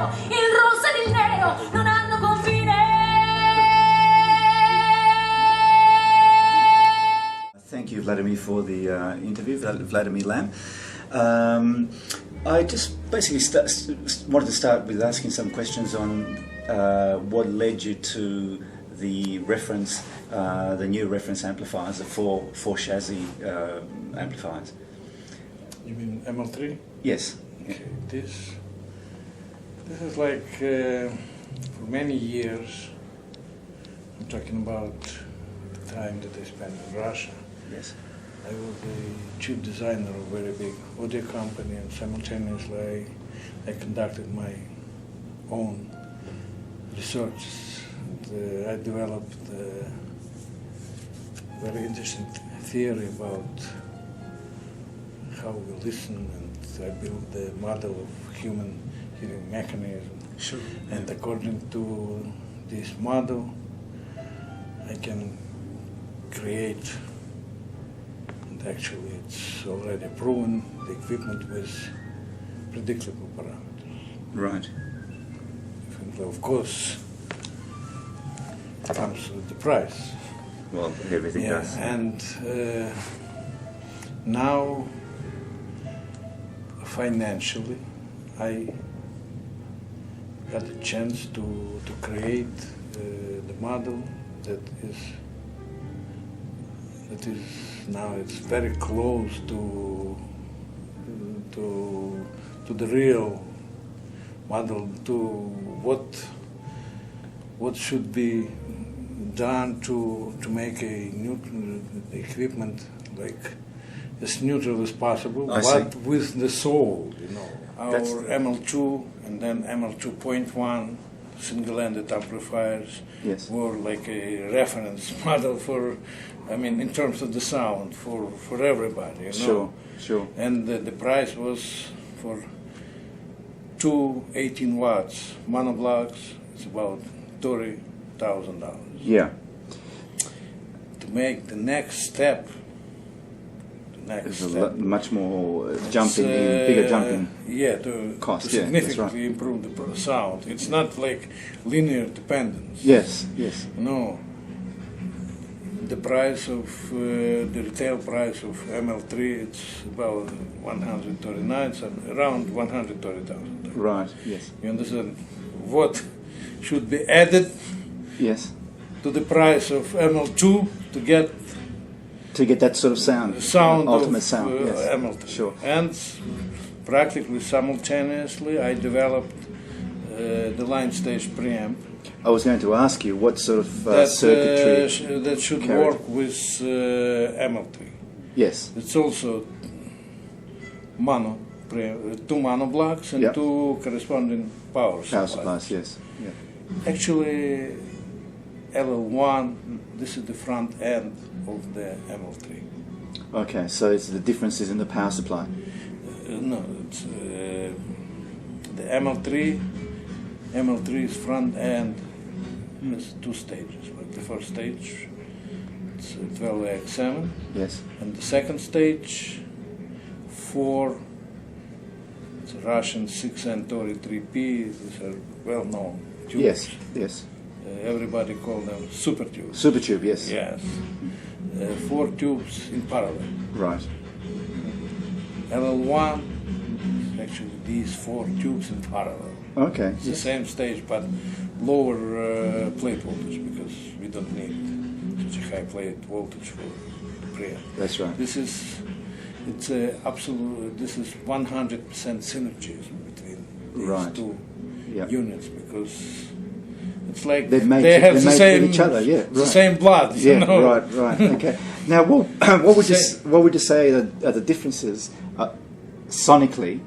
stereo, il rosso ed il nero non hanno confine. Thank you, Vladimir, for the interview, Vladimir Lamm. I just basically wanted to start with asking some questions on what led you to the reference, the new reference amplifiers, the four chassis amplifiers. You mean ML3? Yes. Okay. This is like for many years. I'm talking about the time that I spent in Russia. Yes. I was the chief designer of a very big audio company, and simultaneously I conducted my own research. I developed a very interesting theory about how we listen, and I built the model of human hearing mechanism. Sure. And according to this model, I can create, and actually it's already proven, the equipment with predictable parameters. Right. And of course, it comes with the price. Well, everything does. And now, financially, I got a chance to create the model that is now it's very close to the real model, to what should be done to make a neutral equipment like as neutral as possible, but with the soul, you know. Our ML2 and then ML2.1 single-ended amplifiers were like a reference model for, I mean, in terms of the sound for everybody, you know. Sure. And the price was for two 18 watts monoblocks, it's about $30,000. Yeah. To make the next step, much more jumping, bigger jumping cost. To significantly improve the sound. It's not like linear dependence. Yes. No. The price of the retail price of ML3, it's about 139, so around 130,000. Right. Yes. You understand what should be added? Yes. To the price of ML2 to get that sort of sound, ultimate sound. Yes. ML2. Sure. And practically simultaneously, I developed the line stage preamp. I was going to ask you what sort of circuitry that should work with ML3. Yes. It's also mono preamp, two mono blocks and two corresponding power supplies. Yes. Yeah. Actually, LL1, this is the front end of the ML3. Okay, so it's the differences in the power supply. No, it's the ML3's front end has two stages. Like the first stage, it's 12AX7. Yes. And the second stage, it's a Russian 6N33P. These are well-known tubes. Yes. Everybody call them super tubes. Super tube, yes. Yes. 4 tubes in parallel. Right. LL1, actually these 4 tubes in parallel. Okay. It's the same stage, but lower plate voltage, because we don't need such a high plate voltage for preamp. That's right. This is 100% synergism between these two units, because it's like they have the same each other, the same blood. You know? Right. Okay. Now, what would you say are the differences sonically?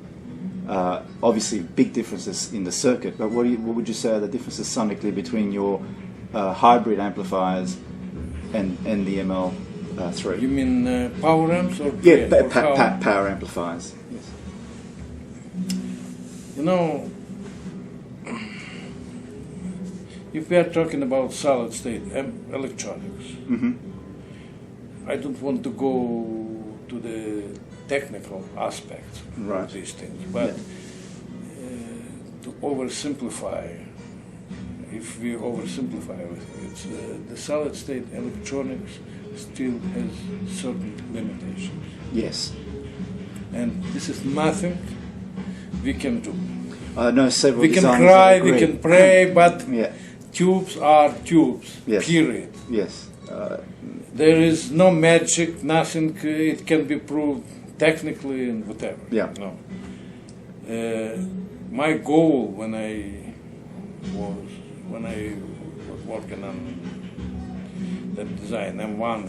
Obviously, big differences in the circuit. But what would you say are the differences sonically between your hybrid amplifiers and the ML3? You mean power amps or power amplifiers? Yes. You know, if we are talking about solid state electronics, I don't want to go to the technical aspects of these things, but to oversimplify. If we oversimplify everything, the solid-state electronics still has certain limitations. Yes. And this is nothing we can do. I know several We can designers cry, agree. we can pray, but Yeah. tubes are tubes, Yes. period. Yes. There is no magic, nothing, it can be proved technically and whatever. Yeah. No. My goal when I was working on the design M1,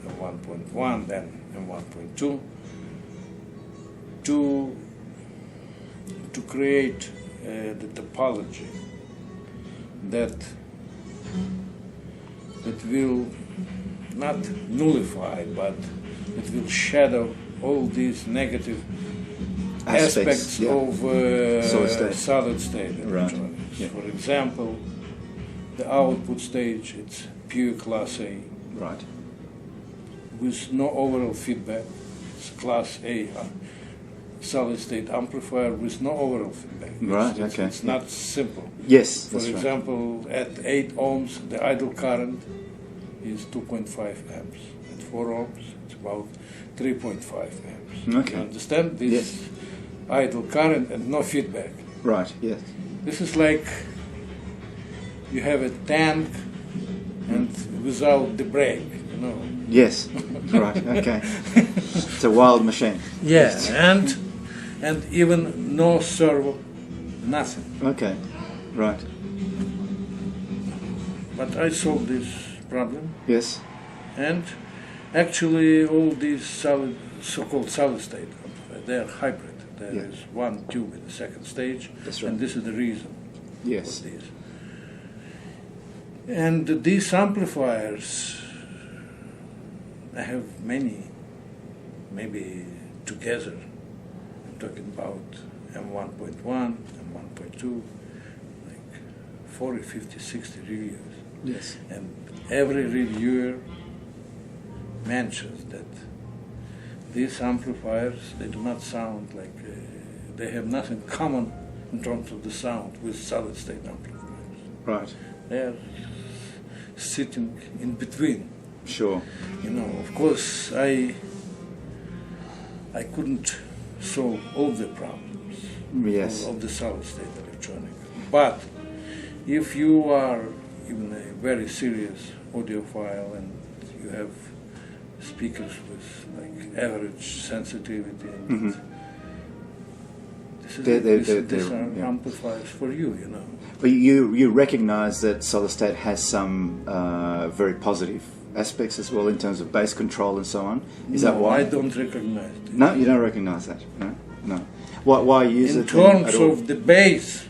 M1.1, then M1.2, to create the topology that will not nullify, but it will shadow all these negative aspects yeah. of solid state Right. electronics. Yeah. For example, the output stage, it's pure class A Right. with no overall feedback. It's class A solid state amplifier with no overall feedback. Right, It's okay. not simple. Yes, For that's right. example, at 8 ohms, the idle current is 2.5 amps. At 4 ohms, it's about 3.5 amps. Okay. You understand? This Yes. idle current and no feedback. Right, yes. This is like you have a tank and without the brake, you know. Yes. Right, okay. It's a wild machine. Yeah, and even no servo, nothing. Okay. Right. But I solved this problem. Yes. And actually, all these so-called solid-state, they're hybrid. There Yeah. is one tube in the second stage, That's right. and this is the reason Yes. for this. And these amplifiers, I have many, maybe together. I'm talking about M1.1, M1.2, like 40, 50, 60 reviews. Yes. And every reviewer mentions that these amplifiers, they do not sound like, they have nothing common in terms of the sound with solid-state amplifiers. Right. They are sitting in between. Sure. You know, of course, I couldn't solve all the problems Yes. of the solid-state electronics. But if you are even a very serious audiophile and you have speakers with like average sensitivity, and Mhm. these are yeah. amplifiers for you, you know. But you recognise that solid state has some very positive aspects as well in terms of bass control and so on. Is that why? I don't recognize it. No, you don't recognise that. No, no. Why use In it terms at all? of the bass,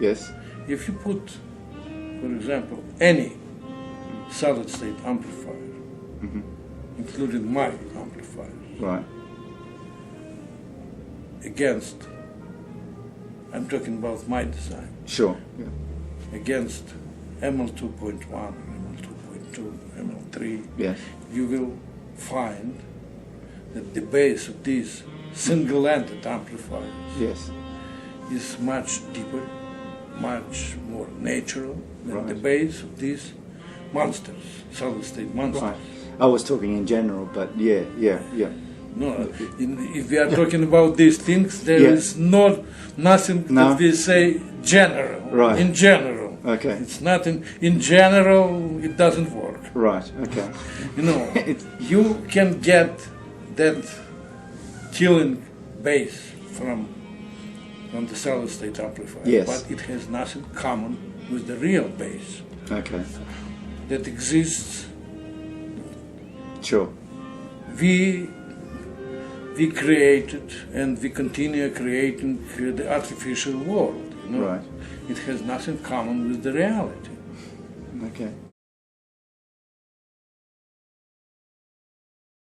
Yes. if you put, for example, any solid-state amplifier, Mhm. including my amplifiers, Right. against, I'm talking about my design, Sure. Yeah. against ML2.1, ML2.2, ML3, Yes. you will find that the bass of these single-ended amplifiers Yes. is much deeper, much more natural than the Right. bass of these monsters, solid-state monsters. Right. I was talking in general, but yeah. No, if we are talking about these things, there is nothing No. that we say general. Right. In general. Okay. It's nothing. In general, it doesn't work. Right. Okay. You know, you can get that killing bass from the solid-state amplifier, Yes. but it has nothing common with the real bass Okay. that exists. Sure. We created and we continue creating the artificial world. You know? Right. It has nothing common with the reality. Okay.